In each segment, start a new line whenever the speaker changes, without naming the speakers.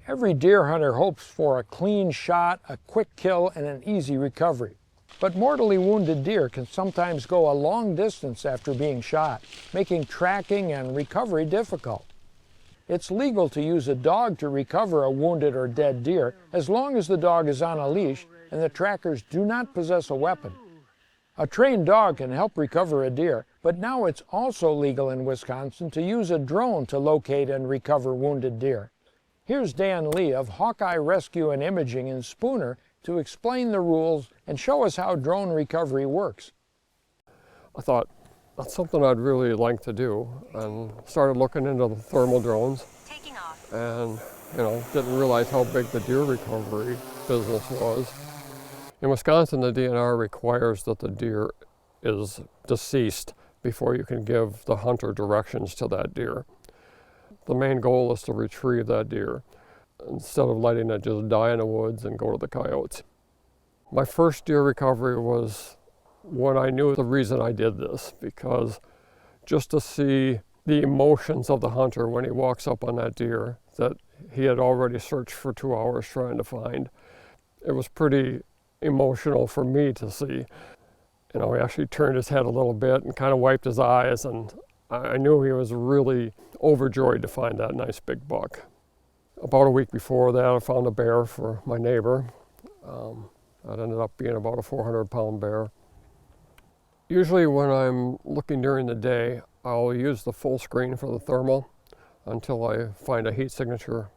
Every deer hunter hopes for a clean shot, a quick kill, and an easy recovery. But mortally wounded deer can sometimes go a long distance after being shot, making tracking and recovery difficult. It's legal to use a dog to recover a wounded or dead deer as long as the dog is on a leash and the trackers do not possess a weapon. A trained dog can help recover a deer, but now it's also legal in Wisconsin to use a drone to locate and recover wounded deer. Here's Dan Lee of Hawkeye Rescue and Imaging in Spooner to explain the rules and show us how drone recovery works.
I thought that's something I'd really like to do, and started looking into the thermal drones.
Taking off.
And didn't realize how big the deer recovery business was. In Wisconsin, the DNR requires that the deer is deceased before you can give the hunter directions to that deer. The main goal is to retrieve that deer instead of letting it just die in the woods and go to the coyotes. My first deer recovery was when I knew the reason I did this, because just to see the emotions of the hunter when he walks up on that deer that he had already searched for 2 hours trying to find, it was pretty emotional for me to see. He actually turned his head a little bit and kind of wiped his eyes, and I knew he was really overjoyed to find that nice big buck. About a week before that, I found a bear for my neighbor. That ended up being about a 400-pound bear. Usually when I'm looking during the day, I'll use the full screen for the thermal until I find a heat signature,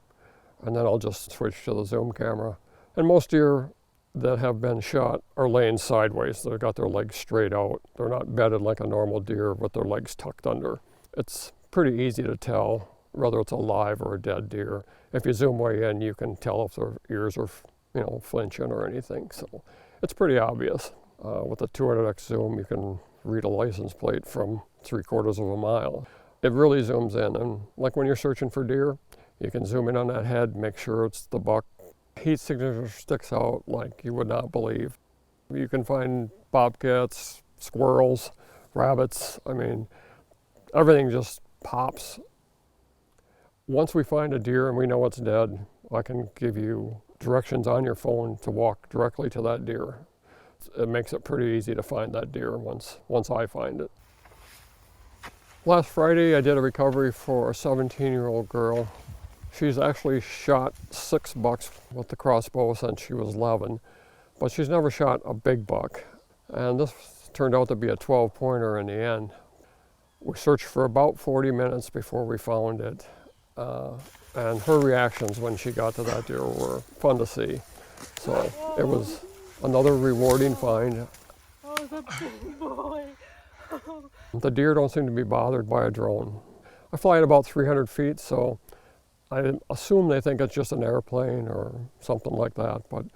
and then I'll just switch to the zoom camera. And most deer that have been shot are laying sideways. They've got their legs straight out. They're not bedded like a normal deer with their legs tucked under. It's pretty easy to tell whether it's a live or a dead deer. If you zoom way in, you can tell if their ears are flinching or anything. So it's pretty obvious. With a 200x zoom, you can read a license plate from 3/4 of a mile. It really zooms in, and like when you're searching for deer, you can zoom in on that head, make sure it's the buck. Heat signature sticks out like you would not believe. You can find bobcats, squirrels, rabbits. Everything just pops. Once we find a deer and we know it's dead, I can give you directions on your phone to walk directly to that deer. It makes it pretty easy to find that deer once I find it. Last Friday, I did a recovery for a 17-year-old girl. She's actually shot 6 bucks with the crossbow since she was 11, but she's never shot a big buck. And this turned out to be a 12-pointer in the end. We searched for about 40 minutes before we found it. And her reactions when she got to that deer were fun to see. So it was another rewarding find.
Oh, the big boy.
The deer don't seem to be bothered by a drone. I fly at about 300 feet, so I assume they think it's just an airplane or something like that, but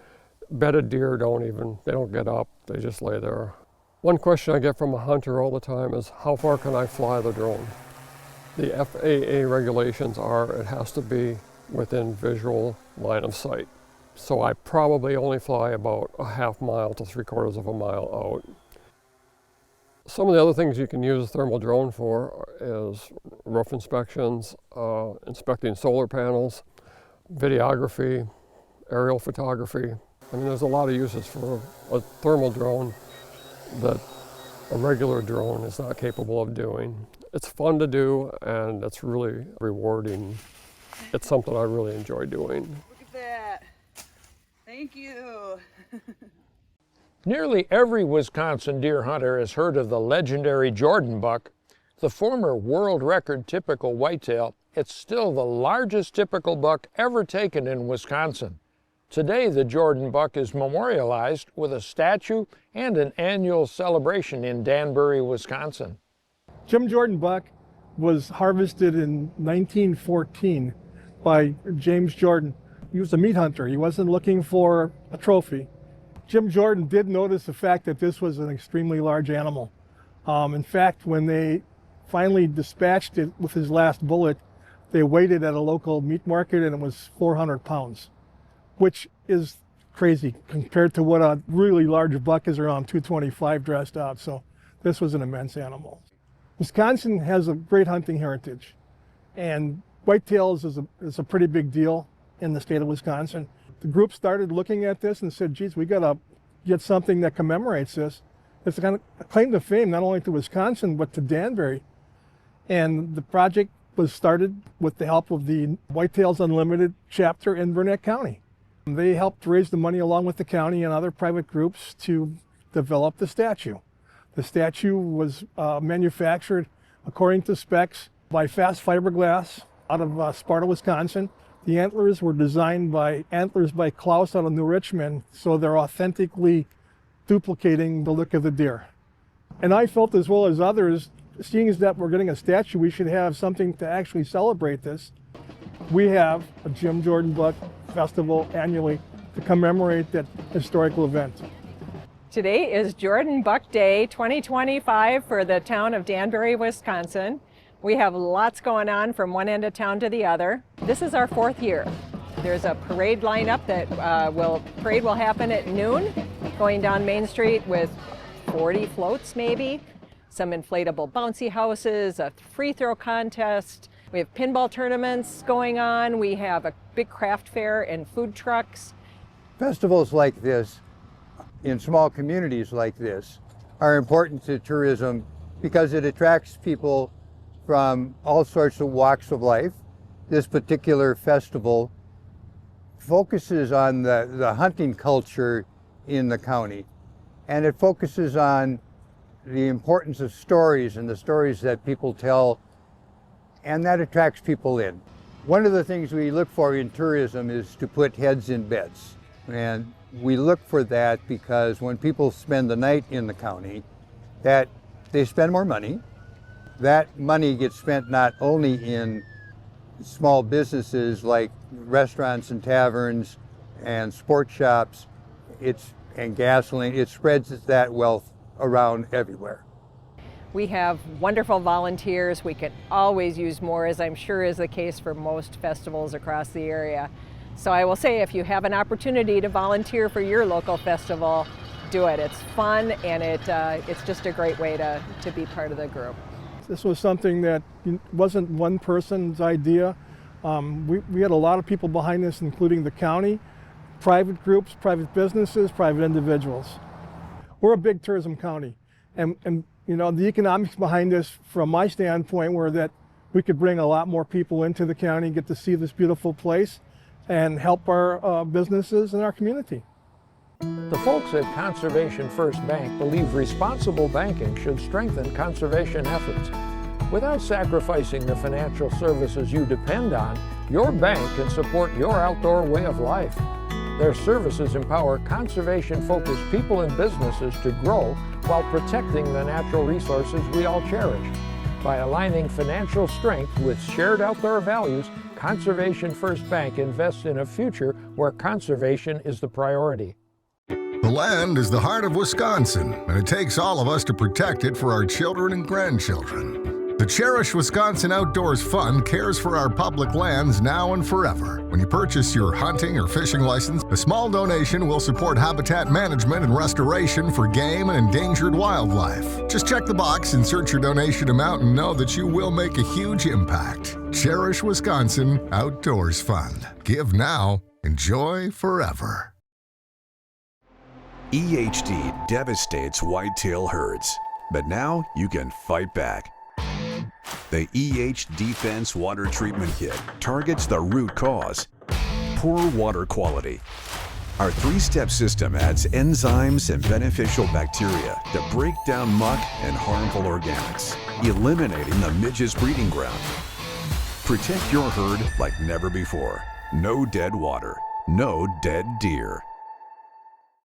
bedded deer they don't get up, they just lay there. One question I get from a hunter all the time is, how far can I fly the drone? The FAA regulations are it has to be within visual line of sight. So I probably only fly about a half mile to 3/4 of a mile out. Some of the other things you can use a thermal drone for is roof inspections, inspecting solar panels, videography, aerial photography. There's a lot of uses for a thermal drone that a regular drone is not capable of doing. It's fun to do, and it's really rewarding. It's something I really enjoy doing.
Look at that. Thank you.
Nearly every Wisconsin deer hunter has heard of the legendary Jordan buck. The former world record typical whitetail, it's still the largest typical buck ever taken in Wisconsin. Today, the Jordan buck is memorialized with a statue and an annual celebration in Danbury, Wisconsin.
Jim Jordan buck was harvested in 1914 by James Jordan. He was a meat hunter. He wasn't looking for a trophy. Jim Jordan did notice the fact that this was an extremely large animal. In fact, when they finally dispatched it with his last bullet, they weighed it at a local meat market and it was 400 pounds, which is crazy compared to what a really large buck is, around 225 dressed out. So this was an immense animal. Wisconsin has a great hunting heritage, and whitetails is a pretty big deal. in the state of Wisconsin. The group started looking at this and said, geez, we got to get something that commemorates this. It's kind of a claim to fame, not only to Wisconsin, but to Danbury. And the project was started with the help of the Whitetails Unlimited chapter in Burnett County. They helped raise the money along with the county and other private groups to develop the statue. The statue was manufactured according to specs by Fast Fiberglass out of Sparta, Wisconsin. The antlers were designed by Antlers by Klaus out of New Richmond, so they're authentically duplicating the look of the deer. And I felt, as well as others, seeing as that we're getting a statue, we should have something to actually celebrate this. We have a Jim Jordan Buck Festival annually to commemorate that historical event.
Today is Jordan Buck Day 2025 for the town of Danbury, Wisconsin. We have lots going on from one end of town to the other. This is our 4th year. There's a parade lineup that parade will happen at noon, going down Main Street with 40 floats maybe, some inflatable bouncy houses, a free throw contest. We have pinball tournaments going on. We have a big craft fair and food trucks.
Festivals like this, in small communities like this, are important to tourism because it attracts people from all sorts of walks of life. This particular festival focuses on the hunting culture in the county, and it focuses on the importance of stories and the stories that people tell, and that attracts people in. One of the things we look for in tourism is to put heads in beds, and we look for that because when people spend the night in the county, that they spend more money. That money gets spent not only in small businesses like restaurants and taverns and sport shops, and gasoline, it spreads that wealth around everywhere.
We have wonderful volunteers. We can always use more, as I'm sure is the case for most festivals across the area. So I will say, if you have an opportunity to volunteer for your local festival, do it. It's fun, and it's just a great way to be part of the group.
This was something that wasn't one person's idea. We had a lot of people behind this, including the county, private groups, private businesses, private individuals. We're a big tourism county, and you know, the economics behind this, from my standpoint, were that we could bring a lot more people into the county, get to see this beautiful place, and help our businesses and our community.
The folks at Conservation First Bank believe responsible banking should strengthen conservation efforts. Without sacrificing the financial services you depend on, your bank can support your outdoor way of life. Their services empower conservation-focused people and businesses to grow while protecting the natural resources we all cherish. By aligning financial strength with shared outdoor values, Conservation First Bank invests in a future where conservation is the priority.
The land is the heart of Wisconsin, and it takes all of us to protect it for our children and grandchildren. The Cherish Wisconsin Outdoors Fund cares for our public lands now and forever. When you purchase your hunting or fishing license, a small donation will support habitat management and restoration for game and endangered wildlife. Just check the box, insert your donation amount, and know that you will make a huge impact. Cherish Wisconsin Outdoors Fund. Give now, enjoy forever.
EHD devastates whitetail herds, but now you can fight back. The EH Defense Water Treatment Kit targets the root cause: poor water quality. Our 3-step system adds enzymes and beneficial bacteria to break down muck and harmful organics, eliminating the midge's breeding ground. Protect your herd like never before. No dead water, no dead deer.